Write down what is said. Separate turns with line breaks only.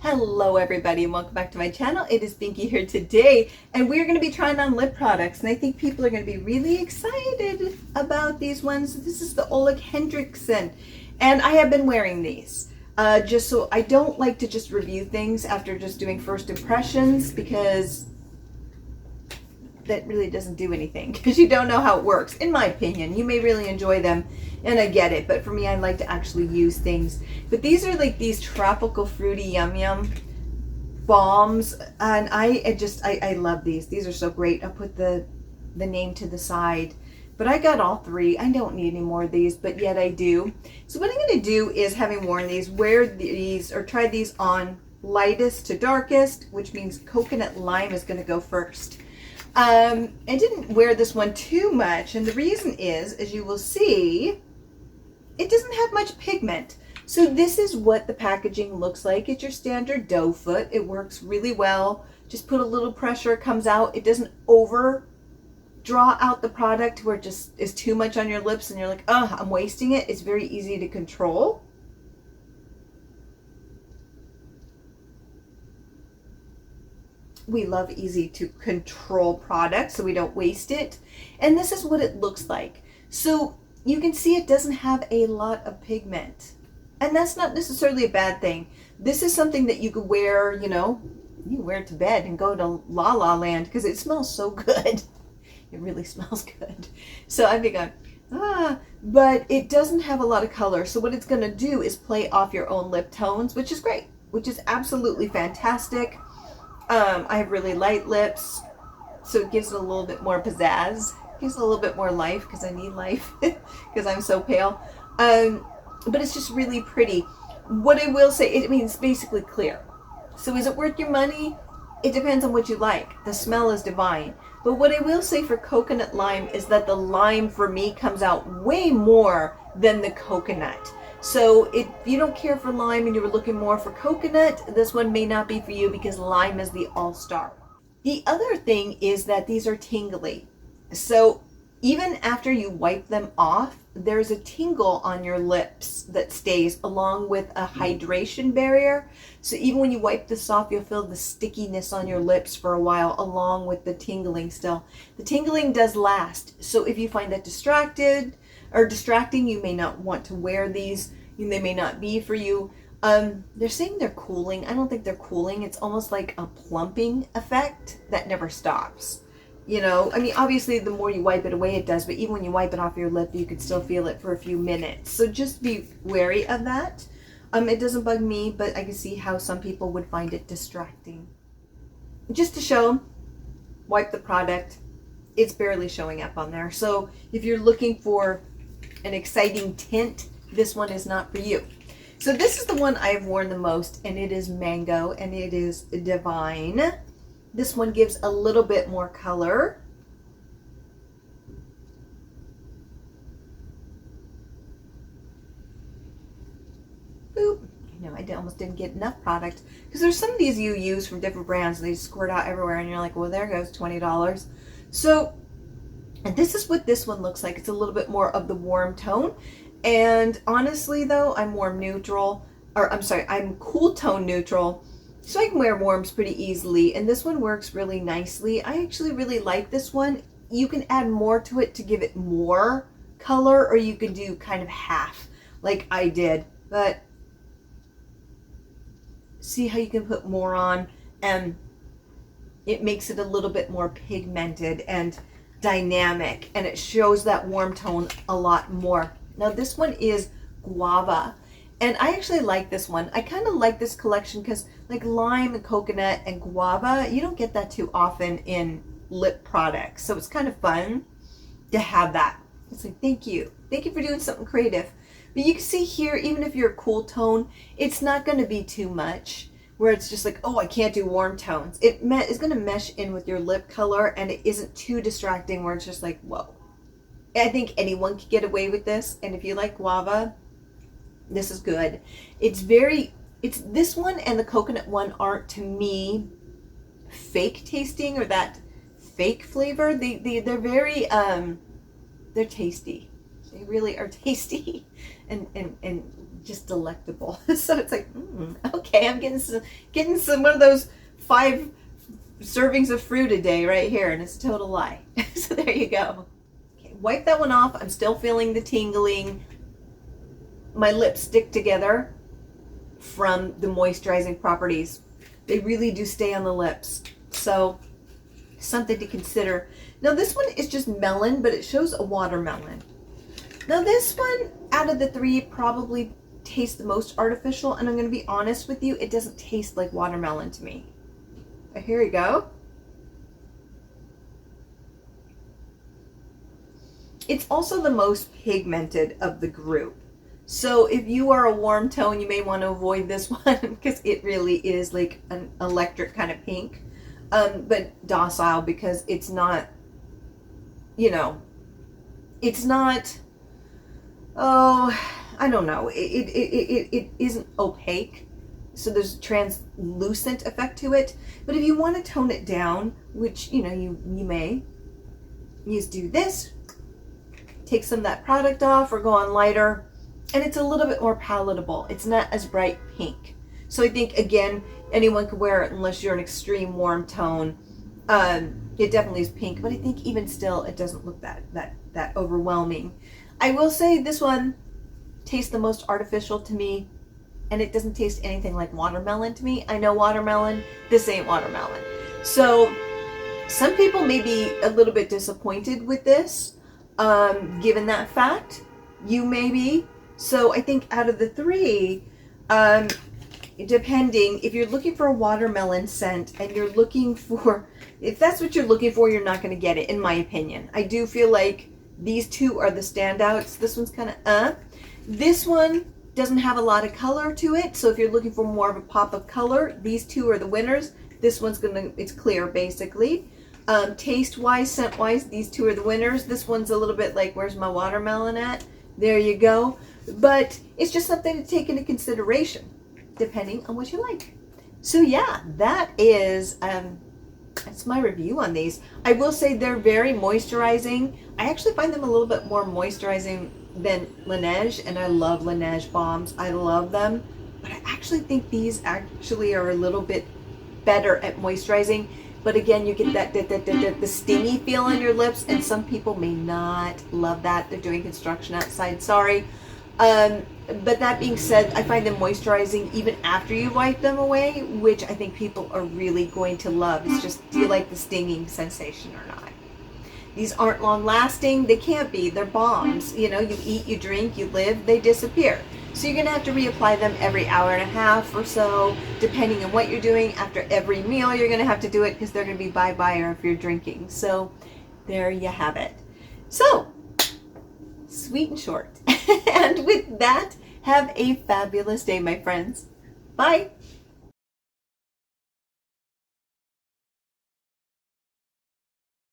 Hello everybody and welcome back to my channel. It is Pinky here today and we're going to be trying on lip products and I think people are going to be really excited about these ones. This is the OLEHENRIKSEN and I have been wearing these. Just so I don't like to just review things after just doing first impressions because that really doesn't do anything because you don't know how it works. In my opinion, you may really enjoy them and I get it, but for me I like to actually use things. But these are like these tropical fruity yum yum balms and I love these. These are so great. I'll put the name to the side, but I got all three. I don't need any more of these, but yet I do. So what I'm going to do is, having worn these, wear these or try these on lightest to darkest, which means coconut lime is going to go first. I didn't wear this one too much, and the reason is, as you will see, it doesn't have much pigment. So this is what the packaging looks like. It's your standard doe foot. It works really well. Just put a little pressure, it comes out. It doesn't over draw out the product where it just is too much on your lips and you're like, oh, I'm wasting it. It's very easy to control. We love easy to control products so we don't waste it. And this is what it looks like. So you can see it doesn't have a lot of pigment. And that's not necessarily a bad thing. This is something that you could wear, you know, you wear it to bed and go to La La Land because it smells so good. It really smells good. So I've been going, but it doesn't have a lot of color. So what it's going to do is play off your own lip tones, which is great, which is absolutely fantastic. I have really light lips, so it gives it a little bit more pizzazz. It gives it a little bit more life because I need life because I'm so pale. But it's just really pretty. What I will say, it means basically clear. So is it worth your money? It depends on what you like. The smell is divine. But what I will say for coconut lime is that the lime for me comes out way more than the coconut. So if you don't care for lime and you were looking more for coconut, this one may not be for you because lime is the all-star. The other thing is that these are tingly. So even after you wipe them off, there's a tingle on your lips that stays along with a hydration barrier. So even when you wipe this off, you'll feel the stickiness on your lips for a while along with the tingling still. The tingling does last. So if you find that distracting, you may not want to wear these. They may not be for you. They're saying they're cooling. I don't think they're cooling. It's almost like a plumping effect that never stops. You know, I mean, obviously the more you wipe it away it does, but even when you wipe it off your lip, you can still feel it for a few minutes. So just be wary of that. It doesn't bug me, but I can see how some people would find it distracting. Just to show, wipe the product. It's barely showing up on there. So if you're looking for an exciting tint, this one is not for you. So this is the one I've worn the most, and it is Mango, and it is divine. This one gives a little bit more color. Boop. You know, I almost didn't get enough product because there's some of these you use from different brands and they squirt out everywhere and you're like, well, there goes $20. So and this is what this one looks like. It's a little bit more of the warm tone. And honestly though, I'm warm neutral, or I'm sorry, I'm cool tone neutral. So I can wear warms pretty easily, and this one works really nicely. I actually really like this one. You can add more to it to give it more color, or you can do kind of half like I did. But see how you can put more on, and it makes it a little bit more pigmented and dynamic, and it shows that warm tone a lot more. Now this one is Guava. And I actually like this one. I kind of like this collection because like lime and coconut and guava, you don't get that too often in lip products. So it's kind of fun to have that. It's like, thank you. Thank you for doing something creative. But you can see here, even if you're a cool tone, it's not going to be too much where it's just like, oh, I can't do warm tones. It's going to mesh in with your lip color and it isn't too distracting where it's just like, whoa. I think anyone could get away with this. And if you like guava, this is good. It's this one and the coconut one aren't to me fake tasting or that fake flavor. They're very they're tasty. They really are tasty and just delectable. So it's like, okay, I'm getting some one of those 5 servings of fruit a day right here, and it's a total lie. So there you go. Okay, wipe that one off. I'm still feeling the tingling. My lips stick together from the moisturizing properties. They really do stay on the lips. So something to consider. Now this one is just melon, but it shows a watermelon. Now this one, out of the 3, probably tastes the most artificial, and I'm going to be honest with you, it doesn't taste like watermelon to me. But here we go. It's also the most pigmented of the group. So if you are a warm tone, you may want to avoid this one because it really is like an electric kind of pink. But docile, because it's not, you know, it's not, oh, I don't know. It isn't opaque. So there's a translucent effect to it. But if you want to tone it down, which, you know, you may, you just do this, take some of that product off or go on lighter, and it's a little bit more palatable. It's not as bright pink. So I think, again, anyone could wear it unless you're an extreme warm tone. It definitely is pink, but I think even still, it doesn't look that overwhelming. I will say this one tastes the most artificial to me, and it doesn't taste anything like watermelon to me. I know watermelon, this ain't watermelon. So some people may be a little bit disappointed with this, given that fact. You may be. So I think out of the 3, depending, if you're looking for a watermelon scent and you're looking for, if that's what you're looking for, you're not going to get it, in my opinion. I do feel like these 2 are the standouts. This one's kind of This one doesn't have a lot of color to it, so if you're looking for more of a pop of color, these 2 are the winners. This one's it's clear, basically. Taste-wise, scent-wise, these 2 are the winners. This one's a little bit like, where's my watermelon at? There you go. But it's just something to take into consideration, depending on what you like. So yeah, that is, that's my review on these. I will say they're very moisturizing. I actually find them a little bit more moisturizing than Laneige, and I love Laneige balms. I love them. But I actually think these actually are a little bit better at moisturizing. But again, you get the stingy feel on your lips, and some people may not love that. They're doing construction outside, sorry. But that being said, I find them moisturizing even after you wipe them away, which I think people are really going to love. It's just, do you like the stinging sensation or not? These aren't long lasting. They can't be. They're bombs. You know, you eat, you drink, you live, they disappear. So you're going to have to reapply them every hour and a half or so, depending on what you're doing. After every meal, you're going to have to do it because they're going to be bye-bye, or if you're drinking. So there you have it. So, sweet and short. And with that, have a fabulous day, my friends. Bye.